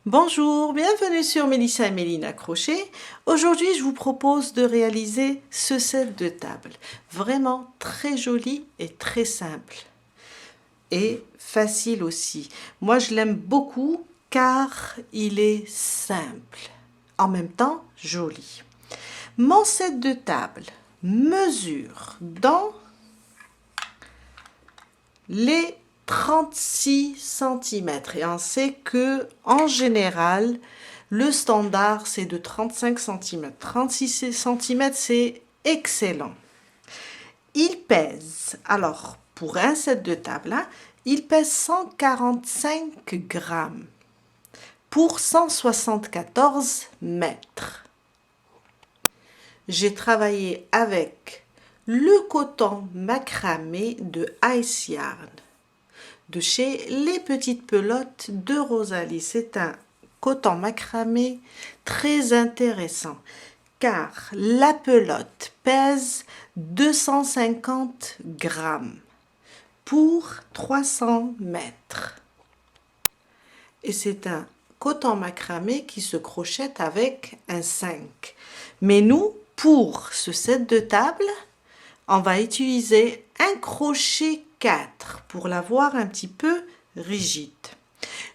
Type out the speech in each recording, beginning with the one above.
Bonjour, bienvenue sur Mélissa et Mélina Crochet. Aujourd'hui, je vous propose de réaliser ce set de table. Vraiment très joli et très simple. Et facile aussi. Moi, je l'aime beaucoup car il est simple. En même temps, joli. Mon set de table mesure dans les 36 cm. Et on sait que en général, le standard, c'est de 35 cm. 36 cm, c'est excellent. Il pèse, alors pour un set de table, il pèse 145 grammes pour 174 mètres. J'ai travaillé avec le coton macramé de Ice Yarn de chez Les Petites Pelotes de Rosalie. C'est un coton macramé très intéressant car la pelote pèse 250 grammes pour 300 mètres. Et c'est un coton macramé qui se crochette avec un 5. Mais nous, pour ce set de table, on va utiliser un crochet 4 pour l'avoir un petit peu rigide.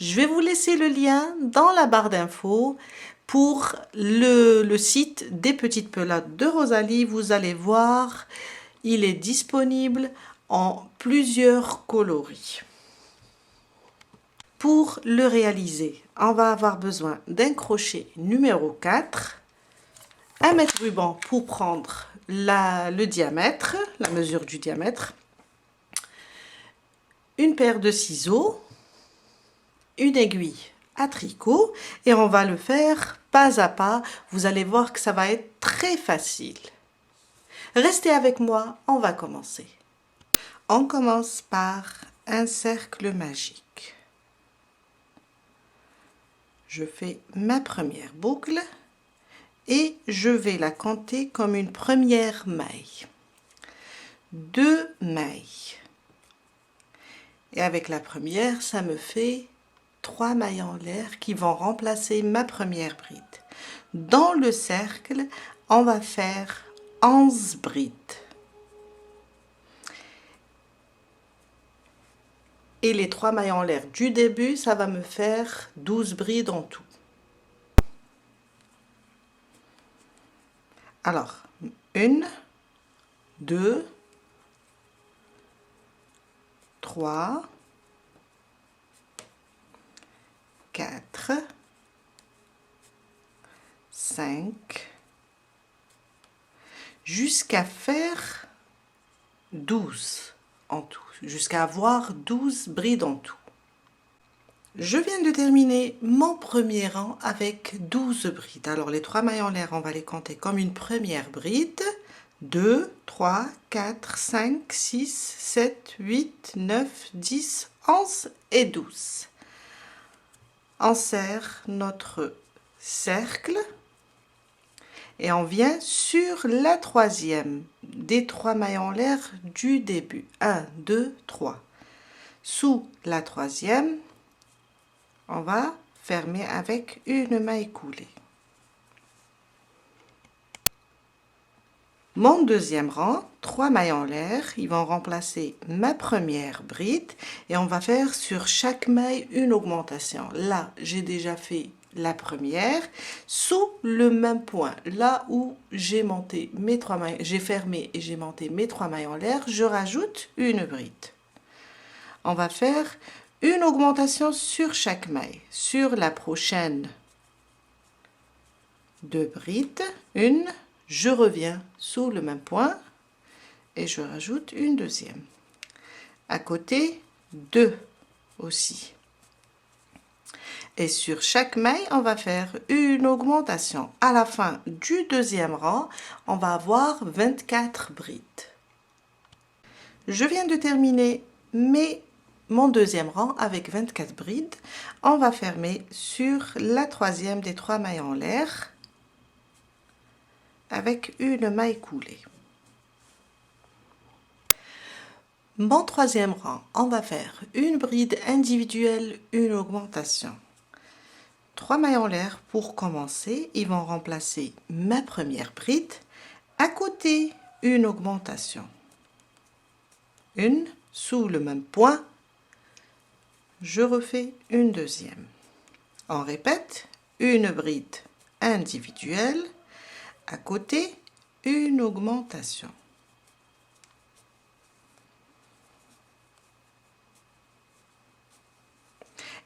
Je vais vous laisser le lien dans la barre d'infos pour le site des Petites Pelotes de Rosalie. Vous allez voir, il est disponible en plusieurs coloris. Pour le réaliser, on va avoir besoin d'un crochet numéro 4, un mètre ruban pour prendre le diamètre, la mesure du diamètre, une paire de ciseaux, une aiguille à tricot et on va le faire pas à pas. Vous allez voir que ça va être très facile. Restez avec moi, on va commencer. On commence par un cercle magique. Je fais ma première boucle et je vais la compter comme une première maille. 2 mailles. Et avec la première, ça me fait 3 mailles en l'air qui vont remplacer ma première bride. Dans le cercle, on va faire 11 brides. Et les 3 mailles en l'air du début, ça va me faire 12 brides en tout. Alors, 1, 2, 3, 4, 5, jusqu'à faire 12 en tout, jusqu'à avoir 12 brides en tout. Je viens de terminer mon premier rang avec 12 brides. Alors les 3 mailles en l'air, on va les compter comme une première bride. 2, 3, 4, 5, 6, 7, 8, 9, 10, 11 et 12. On serre notre cercle et on vient sur la troisième des 3 mailles en l'air du début. 1, 2, 3. Sous la troisième, on va fermer avec une maille coulée. Mon deuxième rang, 3 mailles en l'air, ils vont remplacer ma première bride et on va faire sur chaque maille une augmentation. Là, j'ai déjà fait la première sous le même point. Là où j'ai monté mes 3 mailles, j'ai fermé et j'ai monté mes 3 mailles en l'air, je rajoute une bride. On va faire une augmentation sur chaque maille. Sur la prochaine 2 brides, une, je reviens sous le même point et je rajoute une deuxième. À côté, 2 aussi. Et sur chaque maille, on va faire une augmentation. À la fin du deuxième rang, on va avoir 24 brides. Je viens de terminer mon deuxième rang avec 24 brides. On va fermer sur la troisième des 3 mailles en l'air avec une maille coulée. Mon troisième rang, on va faire une bride individuelle, une augmentation. 3 mailles en l'air pour commencer. Ils vont remplacer ma première bride. À côté, une augmentation. Une sous le même point. Je refais une deuxième. On répète, une bride individuelle. À côté, une augmentation.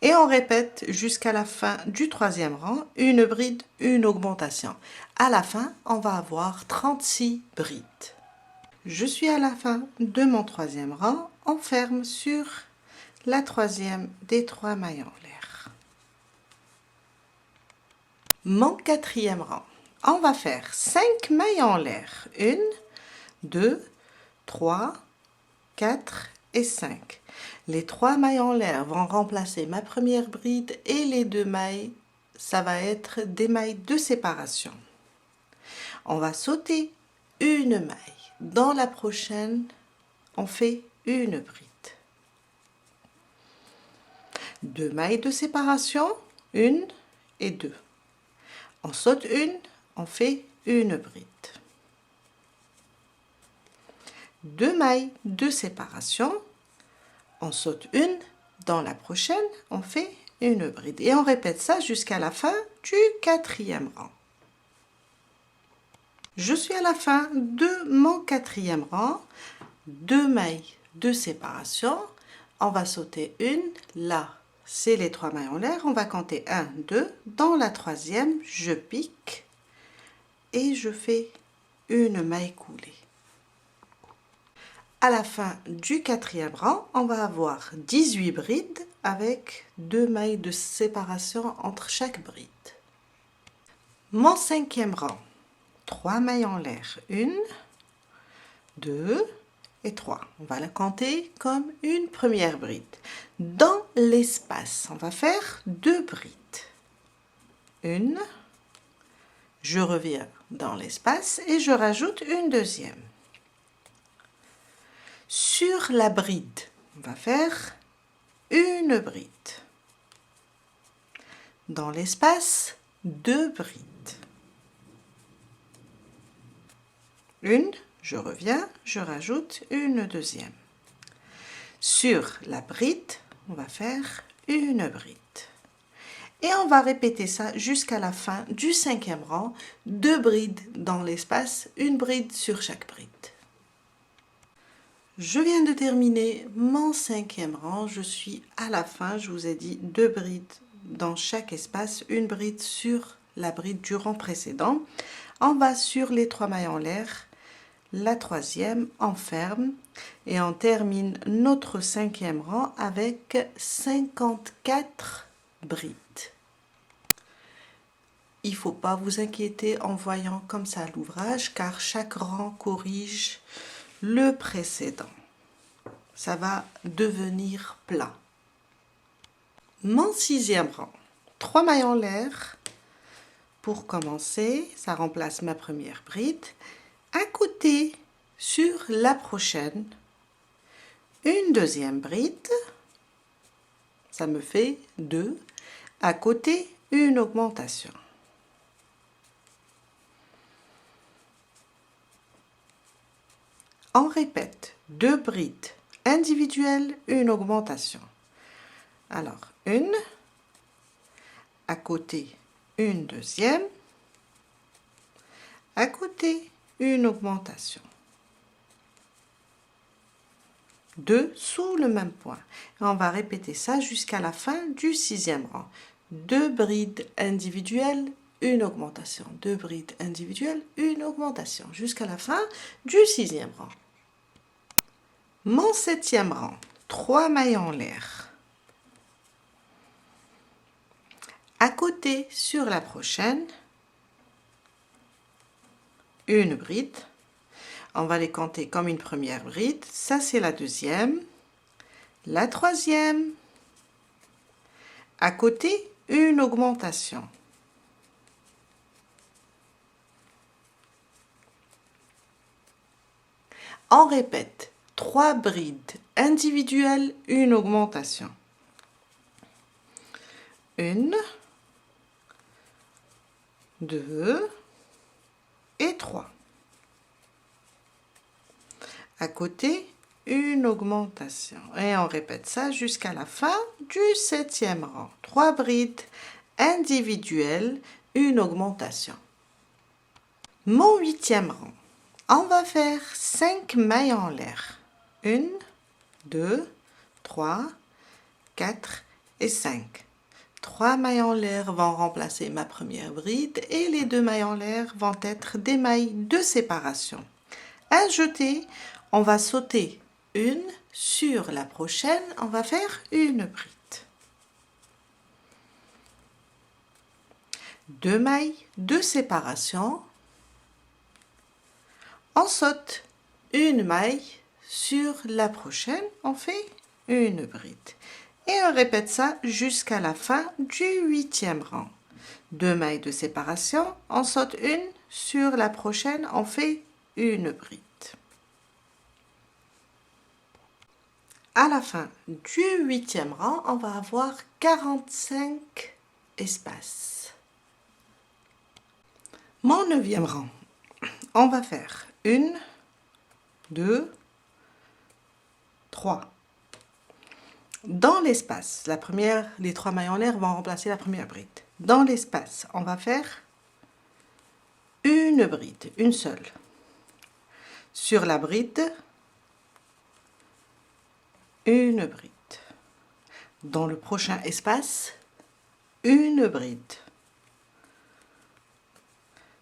Et on répète jusqu'à la fin du troisième rang, une bride, une augmentation. À la fin, on va avoir 36 brides. Je suis à la fin de mon troisième rang, on ferme sur la troisième des 3 mailles en l'air. Mon quatrième rang, on va faire 5 mailles en l'air. 1, 2, 3, 4 et 5. Les 3 mailles en l'air vont remplacer ma première bride et les 2 mailles, ça va être des mailles de séparation. On va sauter une maille. Dans la prochaine, on fait une bride. 2 mailles de séparation, 1 et 2. On saute une, on fait une bride. 2 mailles de séparation, on saute une, dans la prochaine, on fait une bride. Et on répète ça jusqu'à la fin du quatrième rang. Je suis à la fin de mon quatrième rang, 2 mailles de séparation. On va sauter une, là, c'est les 3 mailles en l'air. On va compter 1, 2. Dans la troisième, je pique et je fais une maille coulée. À la fin du quatrième rang, on va avoir 18 brides avec 2 mailles de séparation entre chaque bride. Mon cinquième rang, 3 mailles en l'air, 1, 2 et 3. On va la compter comme une première bride. Dans l'espace, on va faire 2 brides. Une, je reviens dans l'espace et je rajoute une deuxième. Sur la bride, on va faire une bride. Dans l'espace, 2 brides. Une, je reviens, je rajoute une deuxième. Sur la bride, on va faire une bride. Et on va répéter ça jusqu'à la fin du cinquième rang. 2 brides dans l'espace, une bride sur chaque bride. Je viens de terminer mon cinquième rang. Je suis à la fin. Je vous ai dit 2 brides dans chaque espace, une bride sur la bride du rang précédent. On va sur les 3 mailles en l'air. La troisième, on ferme et on termine notre cinquième rang avec 54 brides. Il ne faut pas vous inquiéter en voyant comme ça l'ouvrage car chaque rang corrige le précédent. Ça va devenir plat. Mon sixième rang, 3 mailles en l'air. Pour commencer, ça remplace ma première bride. À côté, sur la prochaine, une deuxième bride. Ça me fait 2. À côté, une augmentation. On répète 2 brides individuelles, une augmentation. Alors, une, à côté, une deuxième, à côté, une augmentation. 2 sous le même point. Et on va répéter ça jusqu'à la fin du sixième rang. 2 brides individuelles, une augmentation. 2 brides individuelles, une augmentation. Jusqu'à la fin du sixième rang. Mon septième rang, 3 mailles en l'air. À côté, sur la prochaine, une bride. On va les compter comme une première bride. Ça, c'est la deuxième. La troisième. À côté, une augmentation. On répète 3 brides individuelles, une augmentation. Une, 2 et 3. À côté, une augmentation. Et on répète ça jusqu'à la fin du 7e rang. 3 brides individuelles, une augmentation. Mon 8e rang. On va faire 5 mailles en l'air. 1, 2, 3, 4 et 5. 3 mailles en l'air vont remplacer ma première bride et les 2 mailles en l'air vont être des mailles de séparation. Un jeté, on va sauter une, sur la prochaine, on va faire une bride. 2 mailles de séparation, on saute une maille, sur la prochaine, on fait une bride. Et on répète ça jusqu'à la fin du 8e rang. 2 mailles de séparation, on saute une, sur la prochaine, on fait une bride. À la fin du 8e rang, on va avoir 45 espaces. Mon 9e rang, on va faire 1, 2, 3. Dans l'espace, les 3 mailles en l'air vont remplacer la première bride. Dans l'espace, on va faire une bride, une seule. Sur la bride, une bride. Dans le prochain espace, une bride.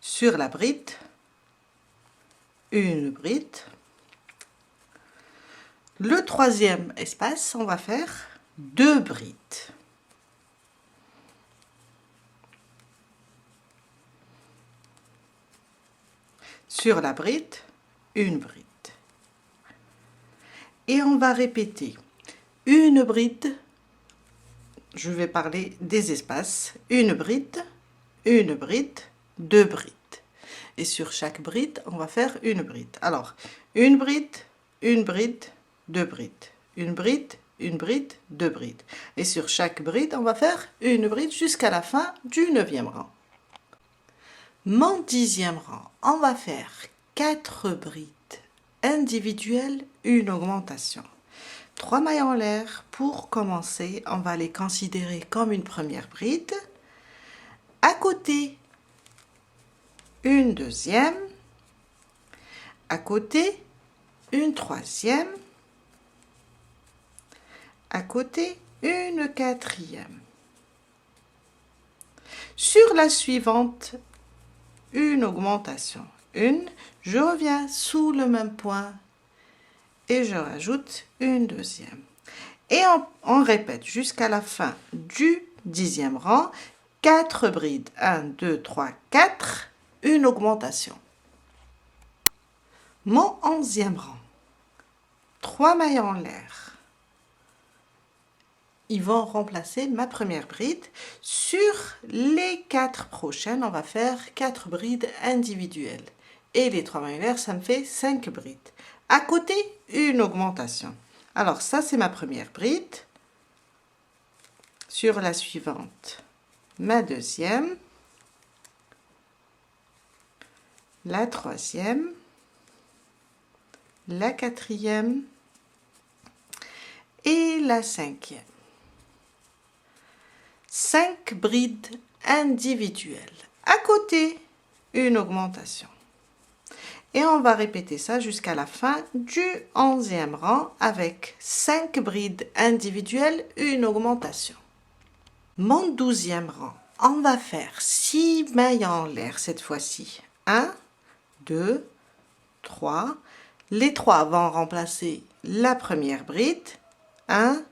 Sur la bride, une bride. Le 3e espace, on va faire 2 brides. Sur la bride, une bride. Et on va répéter une bride, je vais parler des espaces, une bride, 2 brides. Et sur chaque bride, on va faire une bride. Alors, une bride, 2 brides. Une bride, 2 brides. Et sur chaque bride, on va faire une bride jusqu'à la fin du 9e rang. Mon 10e rang, on va faire 4 brides individuelles, une augmentation. 3 mailles en l'air. Pour commencer, on va les considérer comme une première bride. À côté, une deuxième. À côté, une troisième. À côté, une quatrième. Sur la suivante, une augmentation. Une, je reviens sous le même point et je rajoute une deuxième. Et on répète jusqu'à la fin du 10e rang, 4 brides. 1, 2, 3, 4, une augmentation. Mon 11e rang, 3 mailles en l'air. Ils vont remplacer ma première bride. Sur les 4 prochaines, on va faire 4 brides individuelles. Et les 3 mailles en l'air, ça me fait 5 brides. À côté, une augmentation. Alors ça, c'est ma première bride. Sur la suivante, ma deuxième, la troisième, la quatrième et la cinquième. 5 brides individuelles. À côté, une augmentation. Et on va répéter ça jusqu'à la fin du 11e rang avec 5 brides individuelles, une augmentation. Mon 12e rang, on va faire 6 mailles en l'air cette fois-ci. 1, 2, 3. Les 3 vont remplacer la première bride. 1,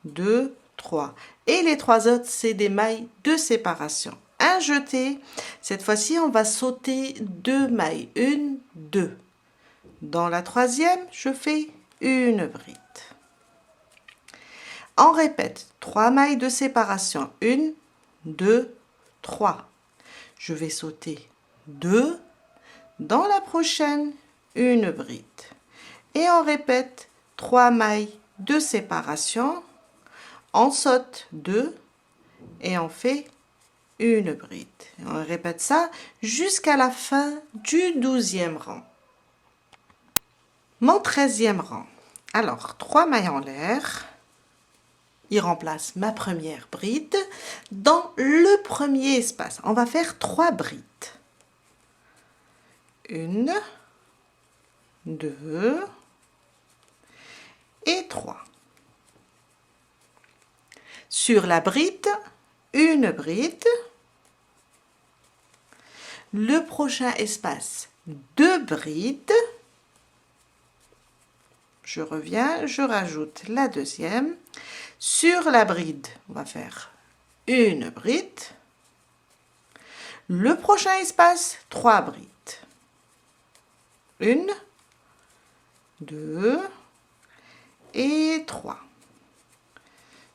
2, 3. Et les 3 autres, c'est des mailles de séparation. Un jeté. Cette fois-ci, on va sauter 2 mailles. 1, 2. Dans la troisième, je fais une bride. On répète 3 mailles de séparation. 1, 2, 3. Je vais sauter 2. Dans la prochaine, une bride. Et on répète 3 mailles de séparation. On saute 2 et on fait une bride. On répète ça jusqu'à la fin du 12e rang. Mon 13e rang. Alors, 3 mailles en l'air. Il remplace ma première bride. Dans le premier espace, on va faire 3 brides. 1, 2 et 3. Sur la bride, une bride. Le prochain espace, 2 brides. Je reviens, je rajoute la deuxième. Sur la bride, on va faire une bride. Le prochain espace, 3 brides. 1, 2 et 3.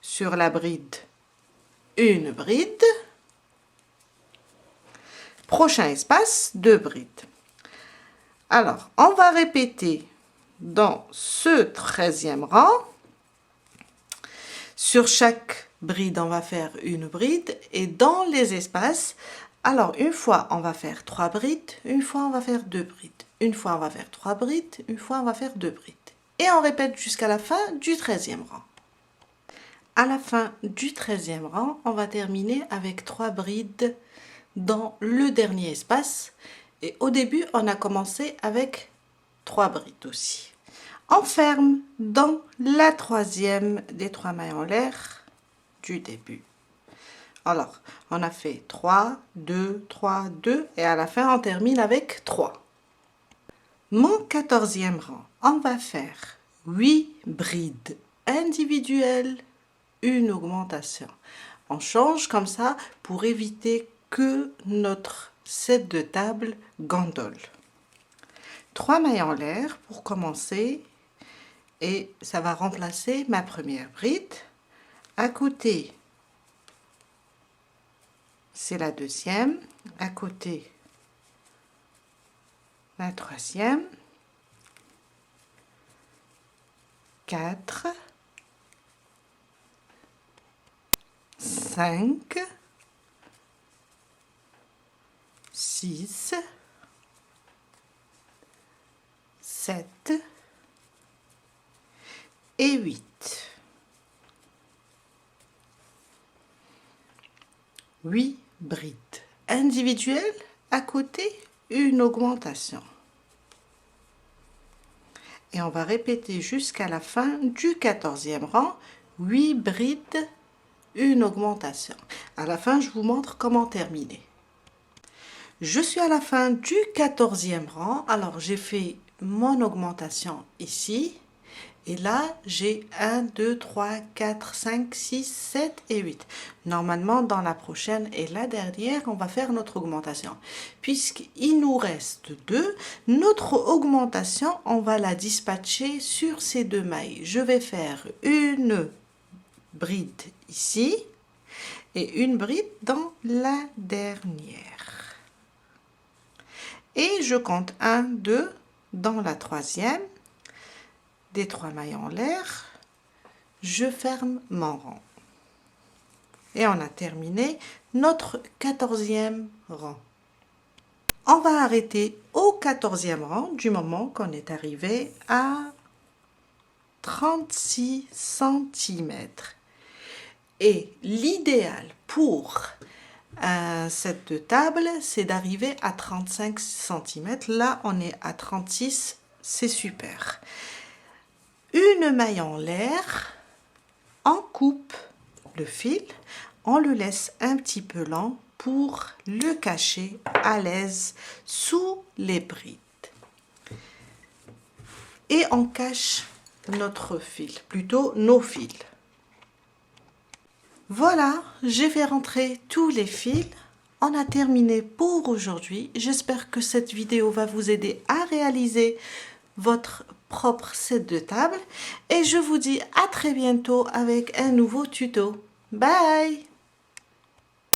Sur la bride, une bride. Prochain espace, 2 brides. Alors, on va répéter dans ce 13e rang. Sur chaque bride, on va faire une bride. Et dans les espaces, alors une fois, on va faire 3 brides. Une fois, on va faire 2 brides. Une fois, on va faire 3 brides. Une fois, on va faire 2 brides. Et on répète jusqu'à la fin du 13e rang. À la fin du 13e rang, on va terminer avec 3 brides dans le dernier espace. Et au début, on a commencé avec 3 brides aussi. On ferme dans la troisième des 3 mailles en l'air du début. Alors, on a fait 3, 2, 3, 2 et à la fin, on termine avec 3. Mon 14e rang, on va faire 8 brides individuelles, une augmentation. On change comme ça pour éviter que notre set de table gondole. 3 mailles en l'air pour commencer et ça va remplacer ma première bride. À côté, c'est la deuxième. À côté, la troisième. 4, 5, 6, 7 et 8. 8 brides individuelles, à côté une augmentation. Et on va répéter jusqu'à la fin du 14e rang, 8 brides, une augmentation. À la fin, je vous montre comment terminer. Je suis à la fin du 14e rang. Alors, j'ai fait mon augmentation ici. Et là, j'ai 1, 2, 3, 4, 5, 6, 7 et 8. Normalement, dans la prochaine et la dernière, on va faire notre augmentation. Puisqu'il nous reste 2, notre augmentation, on va la dispatcher sur ces 2 mailles. Je vais faire une bride ici et une bride dans la dernière. Et je compte 1, 2 dans la troisième. Des 3 mailles en l'air, je ferme mon rang. Et on a terminé notre 14e rang. On va arrêter au 14e rang du moment qu'on est arrivé à 36 cm. Et l'idéal pour un set de table, c'est d'arriver à 35 cm. Là, on est à 36, c'est super. Une maille en l'air, on coupe le fil, on le laisse un petit peu lent pour le cacher à l'aise sous les brides. Et on cache notre fil, plutôt nos fils. Voilà, j'ai fait rentrer tous les fils. On a terminé pour aujourd'hui. J'espère que cette vidéo va vous aider à réaliser votre propre set de table et je vous dis à très bientôt avec un nouveau tuto. Bye!